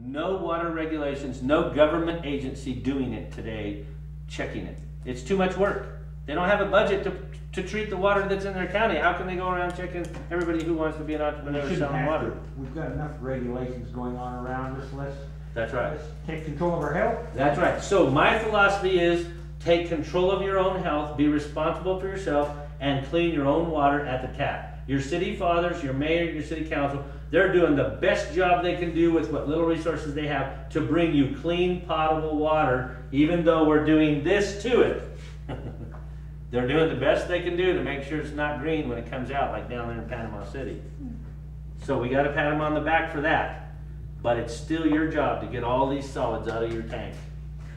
No water regulations, no government agency doing it today, checking it. It's too much work. They don't have a budget to treat the water that's in their county. How can they go around checking everybody who wants to be an entrepreneur selling water? We've got enough regulations going on around us. That's right. Let's take control of our health. That's right. So my philosophy is take control of your own health, be responsible for yourself, and clean your own water at the tap. Your city fathers, your mayor, your city council, they're doing the best job they can do with what little resources they have to bring you clean, potable water, even though we're doing this to it. They're doing the best they can do to make sure it's not green when it comes out, like down there in Panama City. So we got to pat them on the back for that. But it's still your job to get all these solids out of your tank.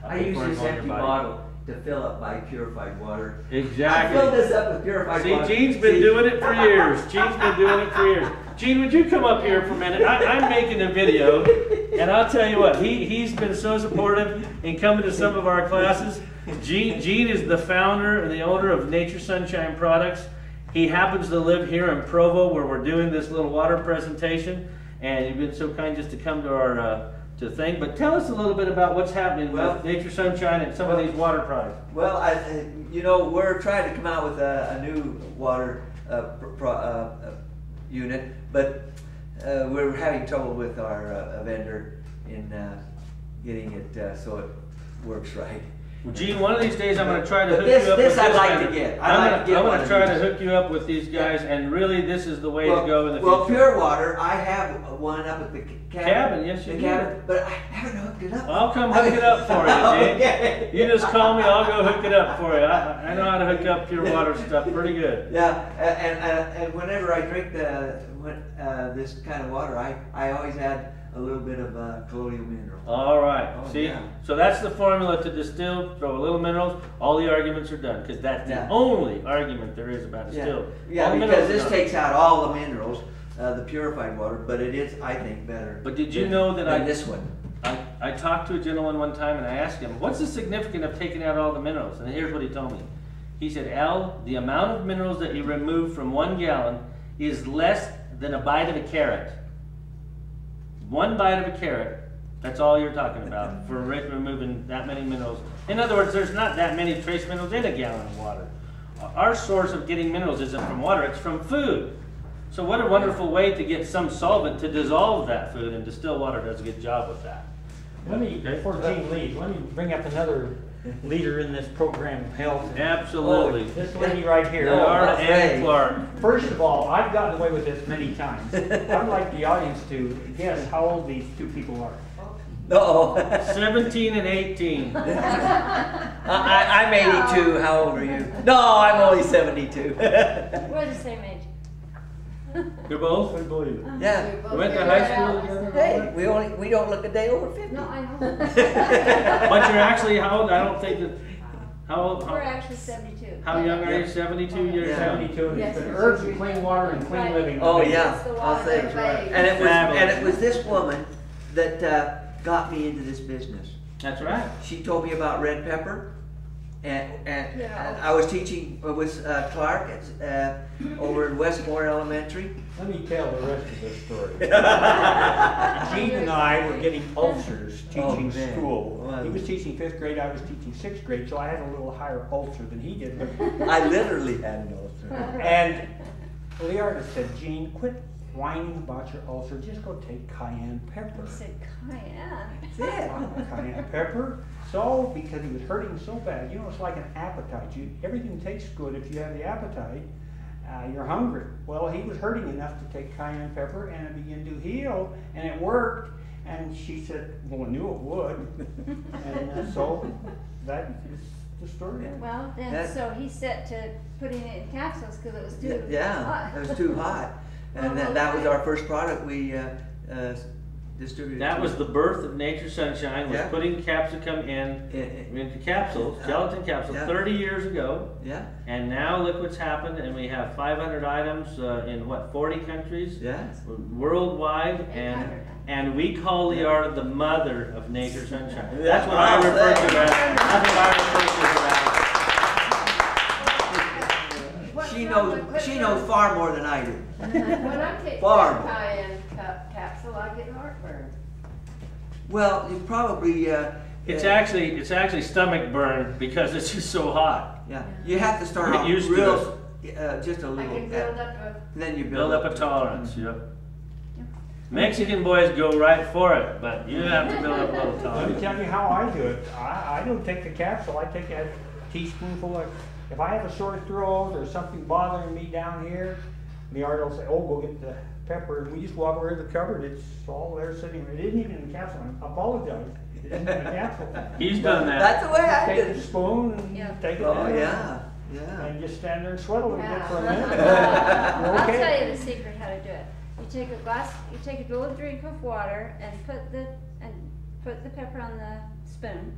I use this empty bottle to fill up my purified water. Exactly. I filled this up with purified water. See, Gene's been doing it for years. Gene's been doing it for years. Gene, would you come up here for a minute? I'm making a video, and I'll tell you what, he's been so supportive in coming to some of our classes. Gene is the founder and the owner of Nature Sunshine Products. He happens to live here in Provo, where we're doing this little water presentation, and you've been so kind just to come to our thing. But tell us a little bit about what's happening with Nature Sunshine and some of these water products. Well, you know, we're trying to come out with a new water unit, but we're having trouble with our vendor in getting it so it works right. Well, Gene, one of these days I'm going to try to hook you up this with I'd this like vendor. to get. I'm going to try to hook you up with these guys, and really this is the way to go in the future. Well, pure water, I have one up at the cabin. Yes, you do. Cabin, but I haven't hooked it up. I'll come hook it up for you, Gene. Okay. You just call me, I'll go hook it up for you. I know how to hook up pure water stuff pretty good. Yeah, and whenever I drink this kind of water, I always add a little bit of colloidal mineral. All right. Oh, see? yeah. So that's the formula to distill, throw a little minerals, all the arguments are done, because that's the only argument there is about distilled. Yeah, because this takes out all the minerals, the purified water, but it is, I think, better. But did you know that this one? I talked to a gentleman one time and I asked him, what's the significance of taking out all the minerals? And here's what he told me. He said, Al, the amount of minerals that you remove from 1 gallon is less than a bite of a carrot. 1 bite of a carrot, that's all you're talking about for removing that many minerals. In other words, there's not that many trace minerals in a gallon of water. Our source of getting minerals isn't from water, it's from food. So what a wonderful way to get some solvent to dissolve that food, and distilled water does a good job with that. Let me, before Gene leaves, let me bring up another leader in this program of health. Absolutely. This lady right here. Laura Ann Clark. First of all, I've gotten away with this many times. I'd like the audience to guess how old these two people are. No. 17 and 18. I'm 82. How old are you? No, I'm only 72. We're the same age. You're both? I believe it. Yeah. We went to high school together? Hey, we don't look a day over 50. No, I know. But you're actually how old? I don't think that. How old? We're actually 72. How young are you? 72 years Yeah. old. 72, and Yes, it's been it's herbs and true. clean water and clean Right. living. Oh It's yeah, the I'll water, say right. and it was this woman that got me into this business. That's right. She told me about red pepper, and Yeah. I was teaching with Clark over in Westmore Elementary. Let me tell the rest of this story. Gene and I were getting ulcers teaching man. school. Wow. He was teaching 5th grade, I was teaching 6th grade, so I had a little higher ulcer than he did. But I literally had an ulcer. And Learda said, Gene, quit whining about your ulcer. Just go take cayenne pepper. I said, cayenne. Yeah. Cayenne pepper. So, because he was hurting so bad, you know, it's like an appetite. Everything tastes good if you have the appetite. You're hungry. Well, he was hurting enough to take cayenne pepper, and it began to heal, and it worked. And she said, well, I knew it would. And so that is the story. Well, then, so he set to putting it in capsules because it was too hot. It was too hot. And that was our first product we distributed. That was the birth of Nature Sunshine, was Yeah. putting capsicum into capsules, gelatin capsules, Yeah. 30 years ago. Yeah. And now look what's happened, and we have 500 items in what, 40 countries? Yeah. Worldwide, 800. and we call Learda the mother of Nature Sunshine. Yeah. That's what I refer to as. That's what I refer to as. She knows far more than I do. When I take Farm. that cayenne capsule, I get heartburn. Well, you probably. It's actually stomach burn because it's just so hot. Yeah, you have to start Get off used to real, just a I little. can build up a, Then you Build up a to it. tolerance. Yep. Mexican boys go right for it, but you have to build up a little Let me tolerance. tell you how I do it. I don't take the capsule, I take a teaspoonful of, if I have a sore throat or something bothering me down here, the yard will say, oh, go get the pepper, and we just walk over to the cupboard, it's all there sitting, it isn't even in the capsule, I apologize, it isn't in the capsule. He's done that. That's the way I Take did the it. spoon and Yeah. take it Oh, down. yeah, yeah. And just stand there and sweat a little bit for a minute. I'll You're okay. tell you the secret how to do it. You take a little drink of water and put the pepper on the spoon,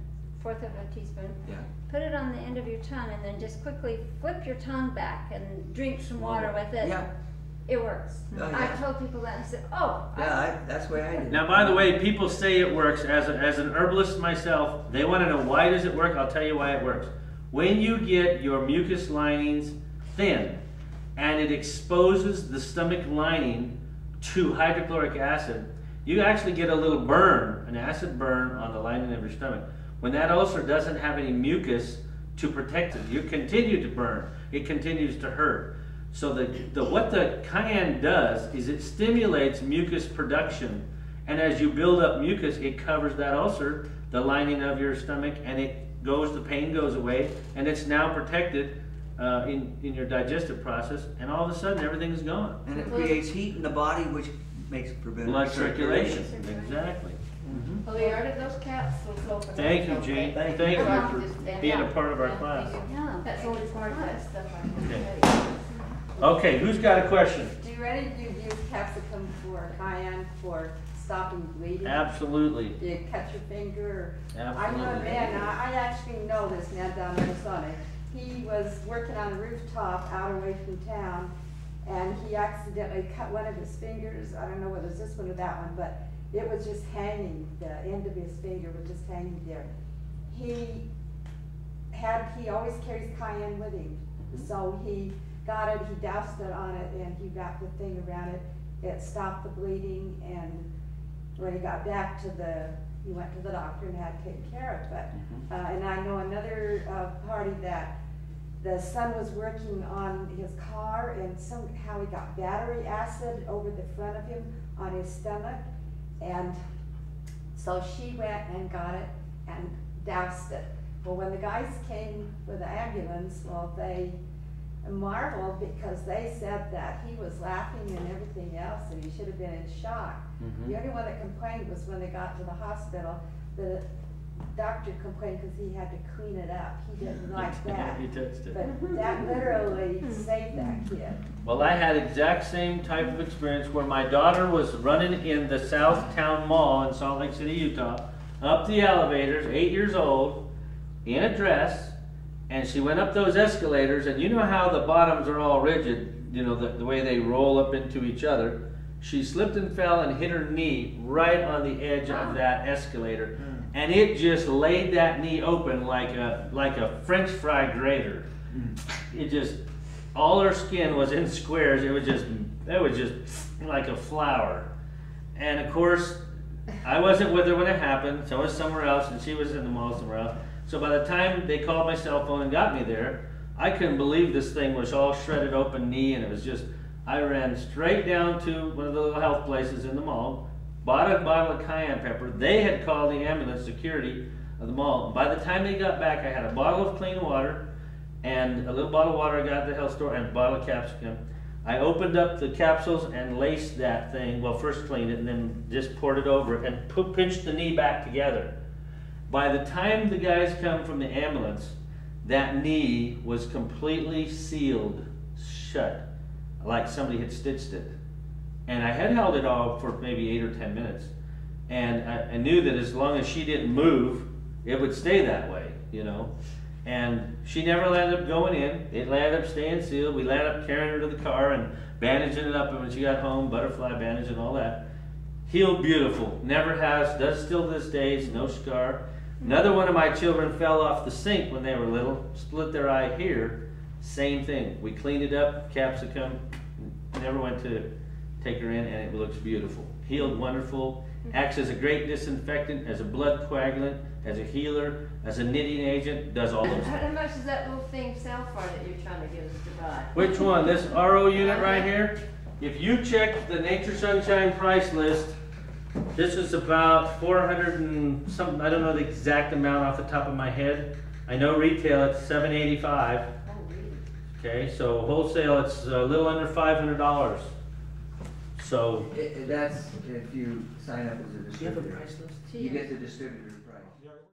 1/4 of a teaspoon. Yeah. Put it on the end of your tongue and then just quickly flip your tongue back and drink some water with it. Yeah. It works. Oh, yeah. I told people that and I said, oh. Yeah, that's the way I did it. Now, by the way, people say it works. As an herbalist myself, they want to know why does it work. I'll tell you why it works. When you get your mucus linings thin and it exposes the stomach lining to hydrochloric acid, you actually get a little burn, an acid burn on the lining of your stomach. When that ulcer doesn't have any mucus to protect it, you continue to burn. It continues to hurt. So what the cayenne does is it stimulates mucus production, and as you build up mucus, it covers that ulcer, the lining of your stomach, and the pain goes away, and it's now protected in your digestive process, and all of a sudden everything is gone. And it creates heat in the body, which makes prevent Blood circulation, exactly. Well, they ordered those capsules open. Thank you, Jane. Thank you for being a part of our class. Yeah. That's only part of that stuff I Okay. can Okay, who's got a question? Do you ready to use capsicum for cayenne for stopping bleeding? Absolutely. Do you cut your finger? I know a Absolutely. man, I actually know this man down in Arizona. He was working on a rooftop out away from town, and he accidentally cut one of his fingers. I don't know whether it's this one or that one, but it was just hanging, the end of his finger was just hanging there. He always carries cayenne with him. So he got it, he doused it on it, and he wrapped the thing around it. It stopped the bleeding, and when he got back he went to the doctor and had it taken care of. But, and I know another party that the son was working on his car, and somehow he got battery acid over the front of him on his stomach. And so she went and got it and doused it. Well, when the guys came with the ambulance, well, they marveled because they said that he was laughing and everything else, and he should have been in shock. The only one that complained was when they got to the hospital. The doctor complained because he had to clean it up. He didn't like that. He touched it. But that literally saved that kid. Well, I had exact same type of experience where my daughter was running in the South Town Mall in Salt Lake City, Utah, up the elevators, 8 years old, in a dress, and she went up those escalators, and you know how the bottoms are all rigid, you know, the way they roll up into each other. She slipped and fell and hit her knee right on the edge of that escalator, and it just laid that knee open like a French fry grater. It just, all her skin was in squares. It was just like a flower. And of course, I wasn't with her when it happened, so I was somewhere else, and she was in the mall somewhere else. So by the time they called my cell phone and got me there, I couldn't believe this thing was all shredded open knee, and it was just, I ran straight down to one of the little health places in the mall, bought a bottle of cayenne pepper. They had called the ambulance security of the mall. By the time they got back, I had a bottle of clean water and a little bottle of water I got at the health store and a bottle of capsicum. I opened up the capsules and laced that thing, well, first cleaned it and then just poured it over it and pinched the knee back together. By the time the guys come from the ambulance, that knee was completely sealed shut, like somebody had stitched it. And I had held it all for maybe 8 or 10 minutes. And I knew that as long as she didn't move, it would stay that way, you know. And she never landed up going in. It landed up staying sealed. We landed up carrying her to the car and bandaging it up. And when she got home, butterfly bandage and all that. Healed beautiful. Never has, does still to this day, no scar. Another one of my children fell off the sink when they were little, split their eye here. Same thing. We cleaned it up, capsicum, never went to take her in, and it looks beautiful. Healed wonderful, acts as a great disinfectant, as a blood coagulant, as a healer, as a knitting agent, does all those. How much does that little thing sell for that you're trying to get us to buy? Which one? This RO unit right here? If you check the Nature Sunshine price list, this is about 400 and something. I don't know the exact amount off the top of my head. I know retail it's $785. Oh, really? Okay, so wholesale it's a little under $500. So That's if you sign up as a do you have a distributor. price list? You get the distributor